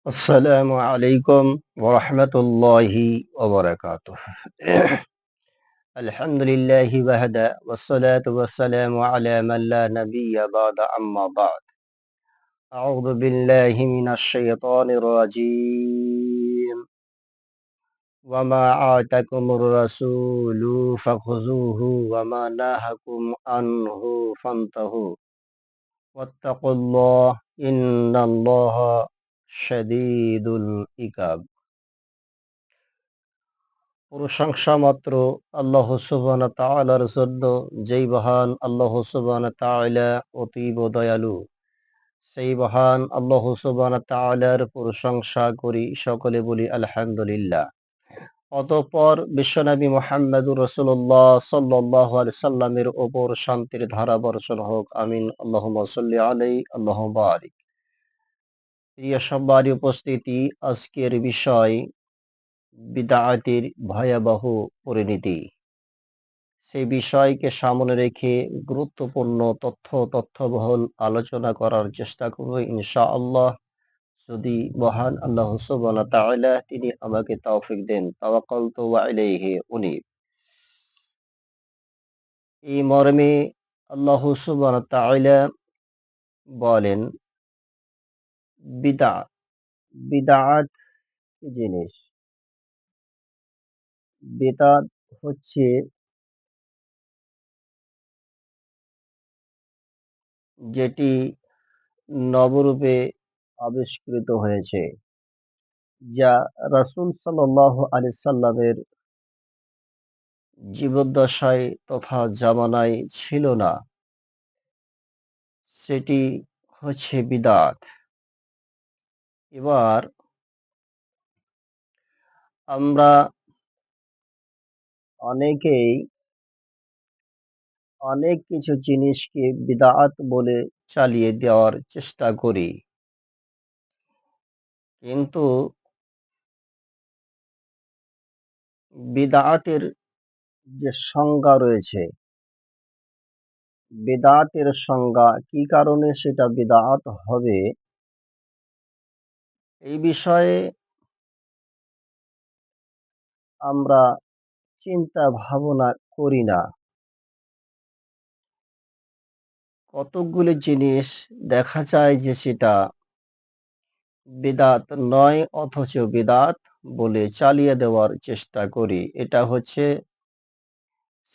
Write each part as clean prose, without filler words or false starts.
السلام عليكم ورحمة الله وبركاته. الحمد لله وحده والصلاة والسلام على من لا نبي بعد أما بعد. أعوذ بالله من الشيطان الرجيم. وما آتاكم الرسول فخذوه وما نهاكم عنه فانتهوا واتقوا الله إن الله شديد العقاب. প্রশংসা মাত্র আল্লাহ সুবহানাহু তাআলার জন্য, যেই মহান আল্লাহ সুবহানাহু তাআলা অতীব দয়ালু। সেই মহান আল্লাহ সুবহানাহু তাআলার প্রশংসা করি, সকলে বলি আলহামদুলিল্লাহ। অতঃপর বিশ্বনবী মুহাম্মদুর রাসূলুল্লাহ সাল্লাল্লাহু আলাইহি সাল্লামের ওপর শান্তির ধারা বর্ষণ হোক, আমিন। আল্লাহুম্মা সাল্লি আলাইহি আল্লাহুম্মা বারিক। প্রিয় সম্মানীয় উপস্থিতি, আজকের বিষয় বিদআতের ভয়াবহ পরিণতি। সেই বিষয়কে সামনে রেখে গুরুত্বপূর্ণ তথ্যবহুল আলোচনা করার চেষ্টা করব ইনশাআল্লাহ, যদি মহান আল্লাহ সুবহানাহু ওয়া তাআলা তিনি আমাকে তৌফিক দেন। তাওয়াক্কালতু ওয়া ইলাইহি উনীব। এই মর্মে আল্লাহ সুবহানাহু ওয়া তাআলা বলেন, বিদআত বিদআত কি জিনিস? বিদআত হচ্ছে যেটি নবরূপে আবিষ্কৃত হয়েছে, যা রাসূল সাল্লাল্লাহু আলাইহি সাল্লামের জীবদ্দশায় তথা জামানায় ছিল না, সেটি হচ্ছে বিদআত। এবার আমরা অনেকেই অনেক কিছু জিনিসকে বিদআত বলে চালিয়ে দেওয়ার চেষ্টা করি। কিন্তু বিদআতের যে সংজ্ঞা রয়েছে, বিদআতের সংজ্ঞা কি কারণে সেটা বিদআত হবে, এই বিষয়ে আমরা চিন্তা ভাবনা করি না। কতকগুলি জিনিস দেখা যায় যে সেটা বিদআত নয়, অথচ বিদআত বলে চালিয়ে দেওয়ার চেষ্টা করি। এটা হচ্ছে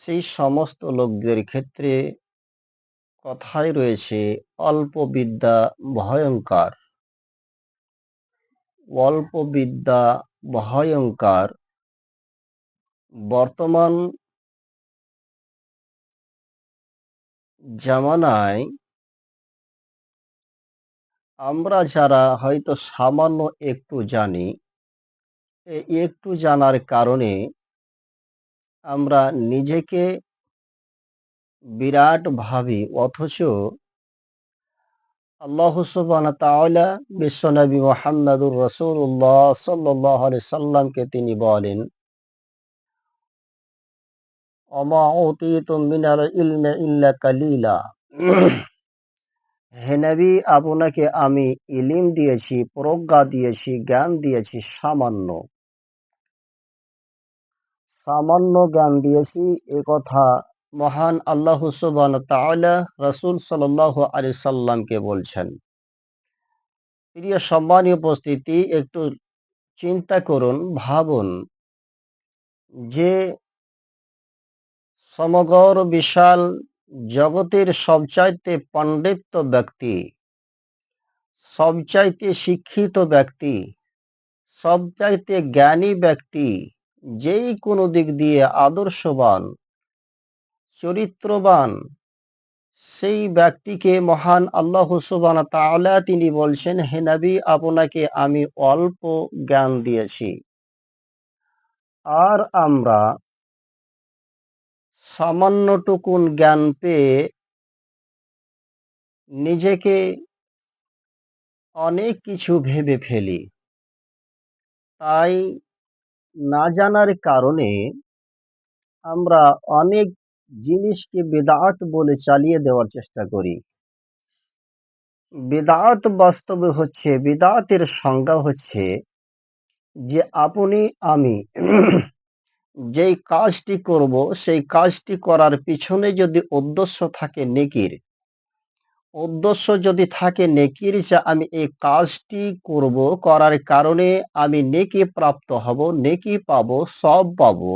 সেই সমস্ত লোকদের ক্ষেত্রে কথায় রয়েছে, অল্প বিদ্যা ভয়ঙ্কর। অল্প বিদ্যা ভয়ঙ্কর। বর্তমান জামানায় আমরা যারা হয়তো সামান্য একটু জানি, একটু জানার কারণে আমরা নিজেকে বিরাট ভাবি, অথচ আল্লাহ সুবহানাহু তাআলা বিশ্বনবী মুহাম্মদুর রাসূলুল্লাহ সাল্লাল্লাহু আলাইহি সাল্লামকে তিনি বলেন, ওমা উতীতুম মিনাল ইলমি ইল্লা কালিলা। হে নবী, আপনাকে আমি ইলিম দিয়েছি, প্রজ্ঞা দিয়েছি, জ্ঞান দিয়েছি সামান্য। সামান্য জ্ঞান দিয়েছি, এ কথা মহান আল্লাহ সুবহানাহু তাআলা রাসূল সাল্লাল্লাহু আলাইহি সাল্লামকে বলছেন। প্রিয় সম্মানীয় উপস্থিতি, একটু চিন্তা করুন, ভাবুন যে সমগ্র বিশাল জগতের সবচাইতে পাণ্ডিত্য ব্যক্তি, সবচাইতে শিক্ষিত ব্যক্তি, সবচাইতে জ্ঞানী ব্যক্তি, যেই কোনো দিক দিয়ে আদর্শবান, চরিত্রবান, সেই ব্যক্তিকে মহান আল্লাহ সুবহানাহু তাআলা তিনি বলছেন, হে নবী, আপনাকে আমি অল্প জ্ঞান দিয়েছি। আর আমরা সামান্যটুকুন জ্ঞান পেয়ে নিজেকে অনেক কিছু ভেবে ফেলি। তাই না জানার কারণে আমরা অনেক জিনিসকে বেদাত বলে চালিয়ে দেওয়ার চেষ্টা করি। বিদআত বাস্তবে হচ্ছে, বিদআতের সংজ্ঞা হচ্ছে যে আপনি আমি যেই কাজটি করব সেই কাজটি করার পিছনে যদি উদ্দেশ্য থাকে নেকির, উদ্দেশ্য যদি থাকে নেকির, যে আমি এই কাজটি করব, করার কারণে আমি নেকি প্রাপ্ত হব, নেকি পাবো, সওয়াব পাবো।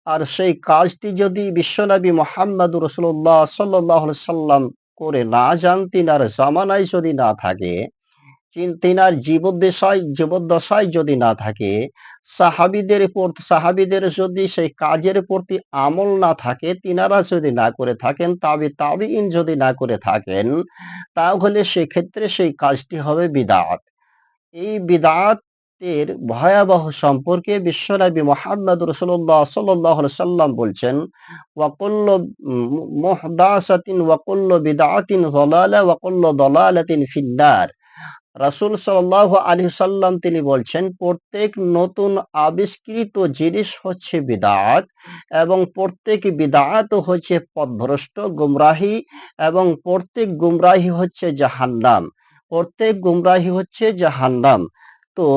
আর সেই কাজটি যদি বিশ্বনবী মুহাম্মদুর রাসূলুল্লাহ সাল্লাল্লাহু আলাইহি সাল্লাম করে না যান, তিনার জামানায় যদি না থাকে, তিনার জীবদ্দশায় যদি না থাকে, সাহাবীদের যদি সেই কাজের প্রতি আমল না থাকে, তিনারা যদি না করে থাকেন, তাবিঈন যদি না করে থাকেন, তাহলে সেক্ষেত্রে সেই কাজটি হবে বিদআত। এই বিদআতের ভয়াবহ সম্পর্কে বিশ্বনবী মুহাম্মদ রাসূলুল্লাহ সাল্লাল্লাহু আলাইহি সাল্লাম বলছেন, ওয়া কুল্লু মুহদাসাতিন ওয়া কুল্লু বিদআতিন যালালা ওয়া কুল্লু দালালাতিন ফিন্নার। রাসূল সাল্লাল্লাহু আলাইহি সাল্লাম তিনি বলছেন, প্রত্যেক নতুন আবিষ্কৃত জিনিস হচ্ছে বিদআত, এবং প্রত্যেক বিদআত হচ্ছে পথভ্রষ্ট, গুমরাহি, এবং প্রত্যেক গুমরাহি হচ্ছে জাহান্নাম। প্রত্যেক গুমরাহি হচ্ছে জাহান্নাম। তো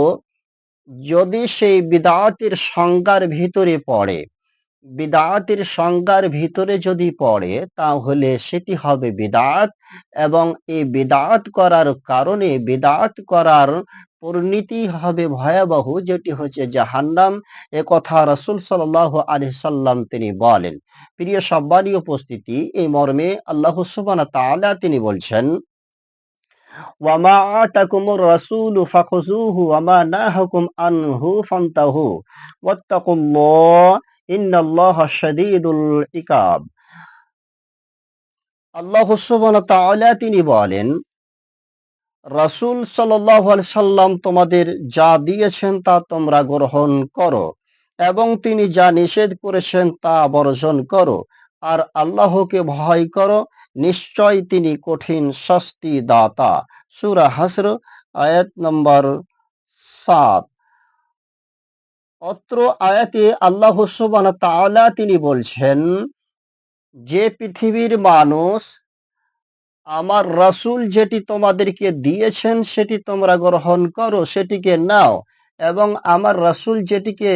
যদি সেই বিদআতের সংজ্ঞার ভিতরে পড়ে, বিদআতের সংজ্ঞার ভিতরে যদি পড়ে, তাহলে সেটি হবে বিদআত, এবং এই বিদআত করার কারণে, বিদআত করার পরিণতি হবে ভয়াবহ, যেটি হচ্ছে জাহান্নাম। একথা রাসূল সাল্লাল্লাহু আলাইহি সাল্লাম তিনি বলেন। প্রিয় সম্মানীয় উপস্থিতি, এই মর্মে আল্লাহ সুবহানাহু ওয়া তাআলা তিনি বলছেন, ওয়ামা আতাকুমুর রাসূলু ফাখুযুহু ওয়ামা নাহাকুম আনহু ফান্তাহু ওয়াত্তাকুল্লাহ ইন্নাল্লাহা শাদীদুল ইকাব। আল্লাহ সুবহানাহু ওয়া তাআলা তিনি বলেন, রাসূল সাল্লাল্লাহু আলাইহি সাল্লাম তোমাদের যা দিয়েছেন তা তোমরা গ্রহণ করো, এবং তিনি যা নিষেধ করেছেন তা বর্জন করো, আর আল্লাহকে ভয় করো, নিশ্চয় তিনি কঠিন শাস্তি দাতা। সূরা হাসর আয়াত নম্বর ৭। অত্র আয়াতে আল্লাহ সুবহানাহু ওয়া তাআলা তিনি বলছেন যে পৃথিবীর মানুষ, আমার রাসূল যেটি তোমাদেরকে দিয়েছেন সেটি তোমরা গ্রহণ করো, সেটিকে নাও, এবং আমার রাসূল যেটিকে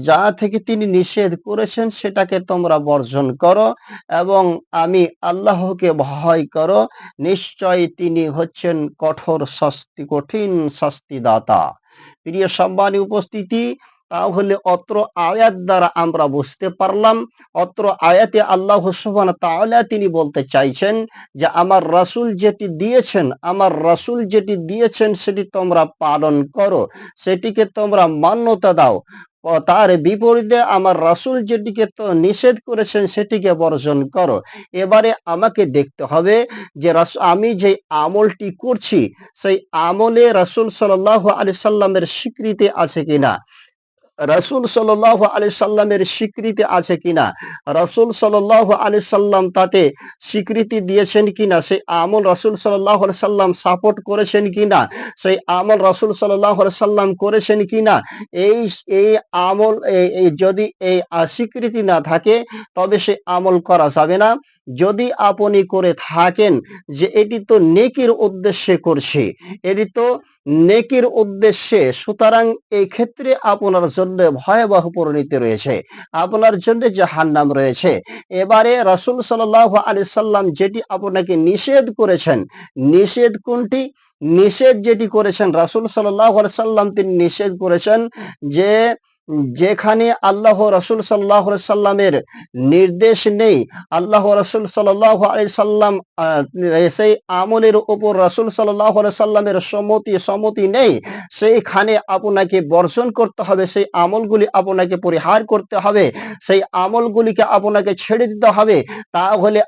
যা থেকে তিনি নিষেধ করেছেন সেটাকে তোমরা বর্জন করো, এবং আমি আল্লাহকে ভয় করো, নিশ্চয় তিনি হচ্ছেন কঠিন শাস্তিদাতা। প্রিয় সম্মানী উপস্থিতি, তাহলে অত্র আয়াত দ্বারা আমরা বুঝতে পারলাম, অত্র আয়াতে আল্লাহ সুবহানাহু ওয়া তাআলা তিনি বলতে চাইছেন যে আমার রাসূল যেটি দিয়েছেন, আমার রাসূল যেটি দিয়েছেন সেটি তোমরা পালন করো, সেটিকে তোমরা মান্যতা দাও। তার বিপরীতে আমার রাসূল যেটিকে তো নিষেধ করেছেন সেটিকে বর্জন করো। এবারে আমাকে দেখতে হবে যে আমি যে আমলটি করছি সেই আমলে রাসূল সাল্লাল্লাহু আলাইহি সাল্লামের স্বীকৃতি আছে কিনা, রাসূল সাল্লাল্লাহু আলাইহি সাল্লামের স্বীকৃতি আছে কিনা, রাসূল সাল্লাল্লাহু আলাইহি সাল্লাম তাতে স্বীকৃতি দিয়েছেন কিনা, সেই আমল রাসূল সাল্লাল্লাহু আলাইহি সাল্লাম সাপোর্ট করেছেন কিনা, সেই আমল রাসূল সাল্লাল্লাহু আলাইহি সাল্লাম করেছেন কিনা, এই এই আমল এই যদি এই স্বীকৃতি না থাকে, তবে সে আমল করা যাবে না। যদি আপনি করে থাকেন যে এটি তো নেকির উদ্দেশ্যে করছি, এটি তো নেকির উদ্দেশ্যে, সুতরাং এই ক্ষেত্রে আপনার জন্য ভয়াবহ পরিণতি রয়েছে, আপনার জন্য জাহান্নাম রয়েছে। এবারে রাসূল সাল্লাল্লাহু আলাইহি সাল্লাম যেটি আপনাকে নিষেধ করেছেন, নিষেধ কোনটি? নিষেধ যেটি করেছেন রাসূল সাল্লাল্লাহু আলাইহি সাল্লাম, তিনি নিষেধ করেছেন যে যেখানে আল্লাহ রাসূল সাল্লাল্লাহু আলাইহি সাল্লামের নির্দেশ নেই, আল্লাহ রাসূল সাল্লাল্লাহু আলাইহি সাল্লাম সেই আমলের উপর রাসূল সাল্লাল্লাহু আলাইহি সাল্লামের সম্মতি নেই, সেইখানে আপনাকে বর্জন করতে হবে, সেই আমলগুলি আপনাকে পরিহার করতে হবে, সেই আমলগুলিকে আপনাকে ছেড়ে দিতে হবে। তাহলে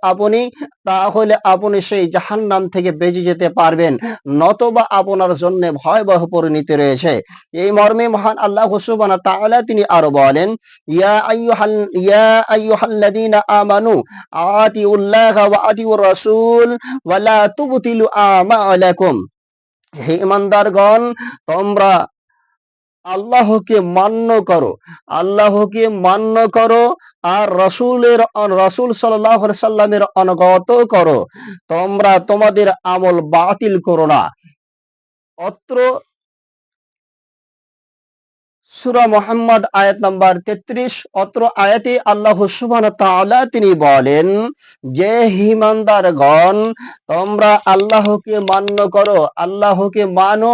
আপনি সেই জাহান্নাম থেকে বেঁচে যেতে পারবেন, নতবা আপনার জন্য ভয়াবহ পরিণতি রয়েছে। এই মর্মে মহান আল্লাহ সুবহানাহু ওয়া তাআলা তিনি আরো বলেন, ইয়া আইয়ুহাল্লাযীনা আমানু আতিউল্লাহা ওয়া আতিউর রাসূল ওয়া লা তুবতিলু আমালাকুম। হে ঈমানদারগণ, তোমরা আল্লাহকে মান্য করো, আল্লাহকে মান্য করো, আর রাসূল সাল্লাল্লাহু আলাইহি সাল্লামের অনুগত করো। তোমরা তোমাদের আমল বাতিল করো না। অত্র সূরা মুহাম্মদ আয়াত নাম্বার 33। অত্র আয়াতে আল্লাহ সুবহানাহু ওয়া তাআলা তিনি বলেন যে, ঈমানদারগণ, তোমরা আল্লাহকে মান্য করো, আল্লাহকে মানো,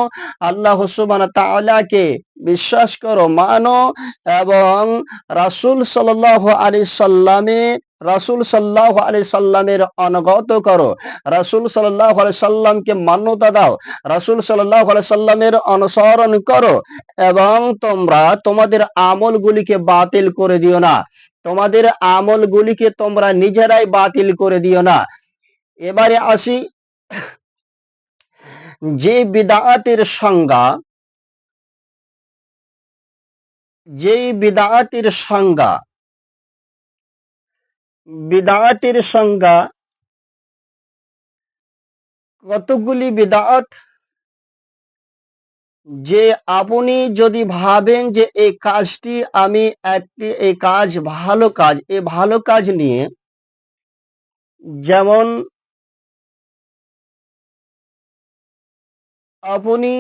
আল্লাহ সুবহানাহু ওয়া তাআলাকে বিশ্বাস করো, মানো, এবং রাসূল সাল্লাল্লাহু আলাইহি সাল্লামের অনুগত করো। রাসূল সাল্লাল্লাহু আলাইহি সাল্লামকে মান্যতা দাও, রাসূল সাল্লাল্লাহু আলাইহি সাল্লামের অনুসরণ করো, এবং তোমরা তোমাদের আমলগুলিকে বাতিল করে দিও না, তোমাদের আমলগুলিকে তোমরা নিজেরাই বাতিল করে দিও না। এবারে আসি যে বিদআতের সংজ্ঞা, যেই বিদআতের সংজ্ঞা, বিদআতের সংজ্ঞা কতগুলি বিদআত, যে আপনি যদি ভাবেন যে এই কাজটি আমি এই কাজ ভালো কাজ, এই ভালো কাজ নিয়ে, যেমন আপনি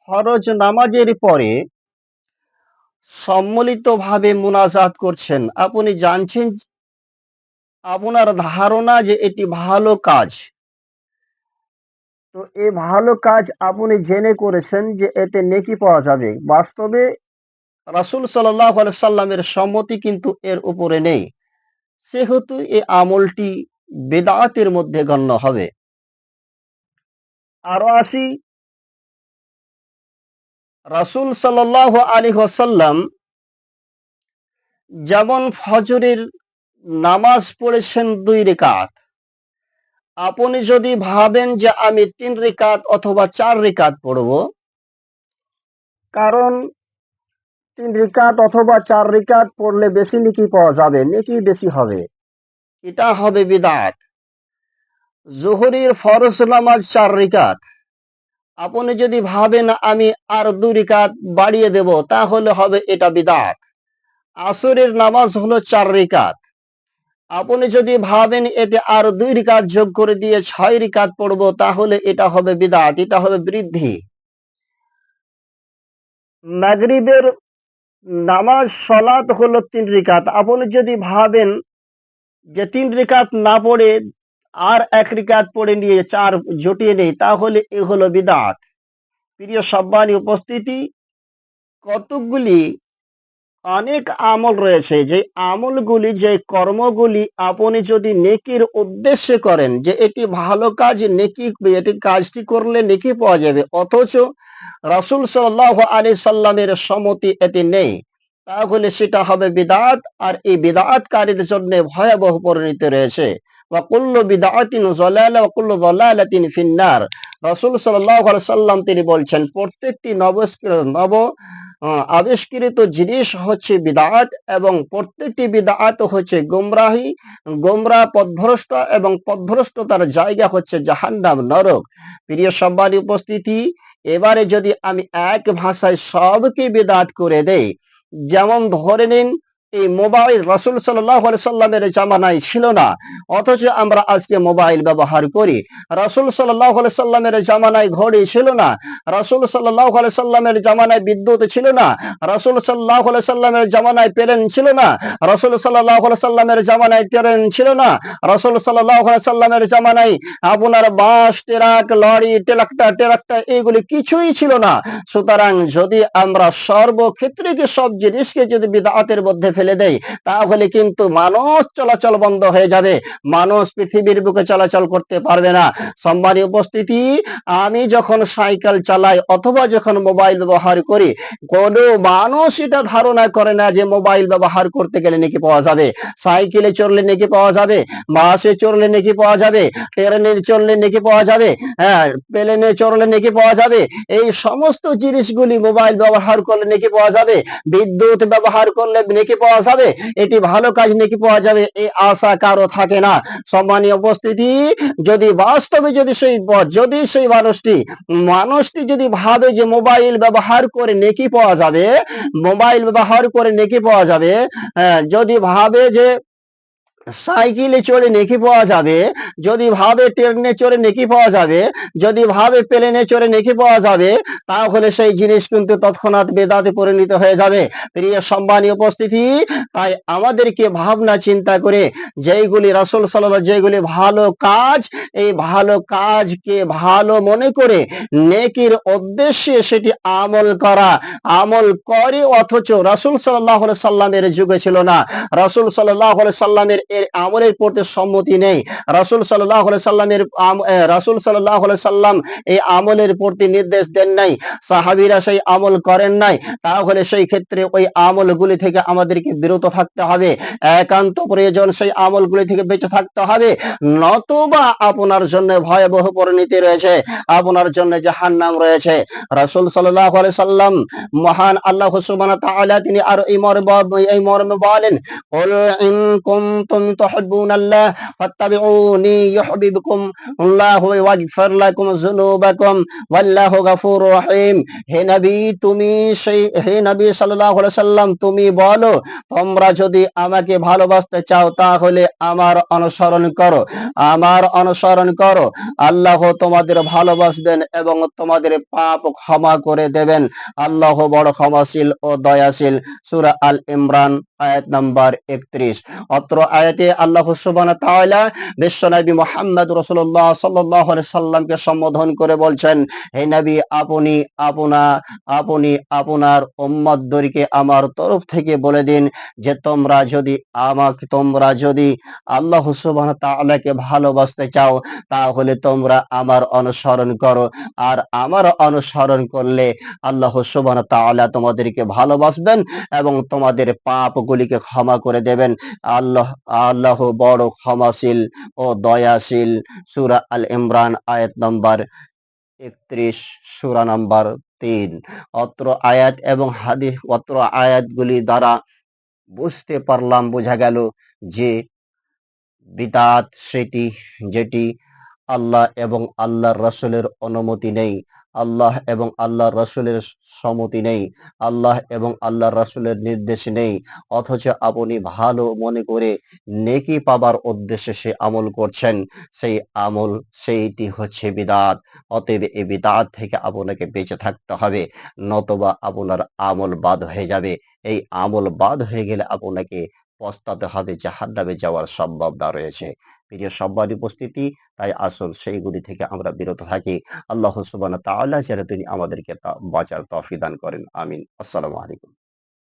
ফরজ নামাজের পরে সম্মিলিতভাবে মুনাজাত করছেন, আপনি জানছেন, আপনার ধারণা যে এটি ভালো কাজ, তো এই ভালো কাজ আপনি জেনে করেছেন যে এতে নেকি পাওয়া যাবে। বাস্তবে রাসূল সাল্লাল্লাহু আলাইহি সাল্লামের সম্মতি কিন্তু এর উপরে নেই, সেহেতু এই আমলটি বেদাতের মধ্যে গণ্য হবে। আরো আসি, রাসূল সাল্লাল্লাহু আলাইহি ওয়াসাল্লাম যেমন ফজরের নামাজ পড়েছেন 2 রিকাত, আপনি যদি ভাবেন যে আমি 3 রিকাত অথবা 4 রিকাত পড়ব, কারণ 3 রিকাত অথবা 4 রিকাত পড়লে বেশি নেকি পাওয়া যাবে, নেকি বেশি হবে, এটা হবে বিদআত। যোহরের ফরজ নামাজ 4 রিকাত, আপনি যদি ভাবেন আমি আর 2 রিকাত বাড়িয়ে দেব, তাহলে হবে এটা বিদআত। আসরের নামাজ হলো 4 রিকাত, আপনি যদি ভাবেন এতে আর 2 রিকাত যোগ করে দিয়ে 6 রিকাত পড়ব, তাহলে এটা হবে বিদআত, এটা হবে বৃদ্ধি। মাগরিবের নামাজ সলাত হলো 3 রিকাত, আপনি যদি ভাবেন যে 3 রিকাত না পড়ে আর 1 রিকাত পড়ে নিয়ে 4 জুটিয়ে নেই, তাহলে এ হলো বিদআত। প্রিয় সম্মানী উপস্থিতি, কতকগুলি অনেক আমল রয়েছে, যে আমলগুলি, যে কর্মগুলি আপনি যদি নেকির উদ্দেশ্যে করেন, যে এটি ভালো কাজ, নেকি, এটি কাজটি করলে নেকি পাওয়া যাবে, অথচ রাসূল সাল্লাল্লাহু আলাইহি সাল্লামের সম্মতি এতে নেই, তাহলে সেটা হবে বিদআত, আর এই বিদআতকারীর জন্য ভয়াবহ পরিণতি রয়েছে। ওয়া কুল্লু বিদআতিন যালালা ওয়া কুল্লু যালালাতিন ফিন্নার। রাসূল সাল্লাল্লাহু আলাইহি সাল্লাম তিনি বলছেন, প্রত্যেকটি নব আবিষ্কৃত জিনিস হচ্ছে বিদআত, এবং প্রত্যেকটি বিদআত হচ্ছে গোমরাহি, গোমরাহ, পথভ্রষ্ট, এবং পথভ্রষ্টতার জায়গা হচ্ছে জাহান্নাম, নরক। প্রিয় সম্মানী উপস্থিতি, এবারে যদি আমি এক ভাষায় সবকে বিদআত করে দেই, যেমন ধরে নিন এই মোবাইল রাসূল সাল্লাল্লাহু আলাইহি সাল্লামের জামানায় ছিল না, অথচ আমরা আজকে মোবাইল ব্যবহার করি। রাসূল সাল্লাল্লাহু আলাইহি সাল্লামের জামানায় ঘড়ি ছিল না, রাসূল সাল্লাল্লাহু আলাইহি সাল্লামের জামানায় বিদ্যুৎ ছিল না, রাসূল সাল্লাল্লাহু আলাইহি সাল্লামের জামানায় প্লেন ছিল না, রাসূল সাল্লাল্লাহু আলাইহি সাল্লামের জামানায় ট্রেন ছিল না, রাসূল সাল্লাল্লাহু আলাইহি সাল্লামের জামানায় আপনার বাস, ট্রাক, লরি, ট্রাক্টর এগুলি কিছুই ছিল না। সুতরাং যদি আমরা সর্বক্ষেত্রে সব জিনিসকে যদি বিদআতের মধ্যে ফেলে দেই, তাহলে কিন্তু মানুষ চলাচল বন্ধ হয়ে যাবে, মানুষ পৃথিবীর বুকে চলাচল করতে পারবে না। সম্মানীয় উপস্থিতি, আমি যখন সাইকেল চালাই অথবা যখন মোবাইল ব্যবহার করি, কোনো মানুষ এটা ধারণা করে না যে মোবাইল ব্যবহার করতে গেলে নেকি পাওয়া যাবে, সাইকেলে চড়লে নেকি পাওয়া যাবে, বাসে চড়লে নেকি পাওয়া যাবে, ট্রেনে চড়লে নেকি পাওয়া যাবে, হ্যাঁ, প্লেনে চড়লে নেকি পাওয়া যাবে, এই সমস্ত জিনিসগুলি মোবাইল ব্যবহার করলে নেকি পাওয়া যাবে, বিদ্যুৎ ব্যবহার করলে নেকি পাওয়া পাওয়া যাবে, এটি ভালো কাজ নেকি পাওয়া যাবে, এই আশা কারো থাকে না। সম্মানীয় উপস্থিতি, যদি বাস্তবে যদি সেই মানুষটি যদি ভাবে যে মোবাইল ব্যবহার করে নেকি পাওয়া যাবে, মোবাইল ব্যবহার করে নেকি পাওয়া যাবে, যদি ভাবে যে সাইকেলে চড়ে নেকি পাওয়া যাবে, যদি ভাবে ট্রেনে চড়ে নেকি পাওয়া যাবে, যদি ভাবে প্লেনে চড়ে নেকি পাওয়া যাবে, তাহলে সেই জিনিস কিন্তু তৎক্ষণাৎ বেদাতে পরিণত হয়ে যাবে। প্রিয় সম্মানীয় উপস্থিতি, তাই আমাদেরকে ভাবনা চিন্তা করে যেইগুলি রাসূল সাল্লাল্লাহু যেগুলি ভালো কাজ, এই ভালো কাজকে ভালো মনে করে নেকির উদ্দেশ্যে সেটি আমল করা, আমল করে, অথচ রাসূল সাল্লাল্লাহু আলাইহি সাল্লামের যুগে ছিল না। রাসূল সাল্লাল্লাহু আলাইহি সাল্লামের এর আমলের প্রতি সম্মতি নেই। রাসূল সাল্লাল্লাহু আলাইহি সাল্লাম এই আমলের প্রতি নির্দেশ দেন নাই। সাহাবীরা সেই আমল করেন নাই। তাহলে সেই ক্ষেত্রে ওই আমলগুলি থেকে আমাদেরকে বিরত থাকতে হবে। একান্ত প্রয়োজন সেই আমলগুলি থেকে বেঁচে থাকতে হবে। নতুবা আপনার জন্য ভয়াবহ পরিণতি রয়েছে, আপনার জন্য জাহান্নাম রয়েছে। রাসূল সাল্লাল্লাহু আলাইহি সাল্লাম, মহান আল্লাহ সুবহানাহু ওয়া তাআলা, তিনি আরো এই মর্মে বলেন, قل إن كنتم تحبون الله فاتبعوني يحببكم الله ويغفر لكم ذنوبكم والله غفور رحيم। হে নবী সাল্লাল্লাহু আলাইহি সাল্লাম, তুমি বলো, তোমরা যদি আমাকে ভালোবাসতে চাও তাহলে আমার অনুসরণ করো, আমার অনুসরণ করো। আল্লাহ তোমাদের ভালোবাসবেন এবং তোমাদের পাপ ক্ষমা করে দেবেন। আল্লাহ বড় ক্ষমাশীল ও দয়াশীল। সূরা আল ইমরান আয়াত নাম্বার 31। অত্র আয়াতে আল্লাহ সুবহানাহু ওয়া তাআলা বিশ্বনবী মুহাম্মদ রাসূলুল্লাহ সাল্লাল্লাহু আলাইহি সাল্লামকে সম্বোধন করে বলছেন, হে নবী, আপনি আপনার উম্মতদেরকে আমার তরফ থেকে বলে দিন যে তোমরা যদি আল্লাহ সুবহানাহু ওয়া তাআলাকে ভালোবাসতে চাও তাহলে তোমরা আমার অনুসরণ করো, আর আমার অনুসরণ করলে আল্লাহ সুবহানাহু ওয়া তাআলা তোমাদেরকে ভালোবাসবেন এবং তোমাদের পাপগুলিকে ক্ষমা করে দেবেন। আল্লাহ আল্লাহ বড় ক্ষমাশীল ও দয়াশীল। সূরা আল ইমরান আয়াত নম্বর 31, সূরা নাম্বার 3। অত্র আয়াতগুলি দ্বারা বোঝা গেল যে বিদআত সেটি যেটি আল্লাহ এবং আল্লাহর রাসূলের অনুমতি নেই, আল্লাহ এবং আল্লাহর রাসূলের সম্মতি নেই, আল্লাহ এবং আল্লাহর রাসূলের নির্দেশ নেই, অথচ আপনি ভালো মনে করে নেকি পাবার উদ্দেশ্যে সে আমল করছেন, সেই আমল সেইটি হচ্ছে বিদআত। অতএব এই বিদআত থেকে আপনাকে বেঁচে থাকতে হবে, নতুবা আপনার আমল বাদ হয়ে যাবে। এই আমল বাদ হয়ে গেলে আপনাকে পস্তাতে হবে, জাহান্নামে যাওয়ার সম্ভাবনা রয়েছে। প্রিয় সম্মানিত উপস্থিতি, তাই আসুন সেইগুলি থেকে আমরা বিরত থাকি। আল্লাহ সুবহানাহু ওয়া তাআলা যেন তিনি আমাদেরকে বাঁচার তৌফিক দান করেন। আমিন। আসসালামু আলাইকুম।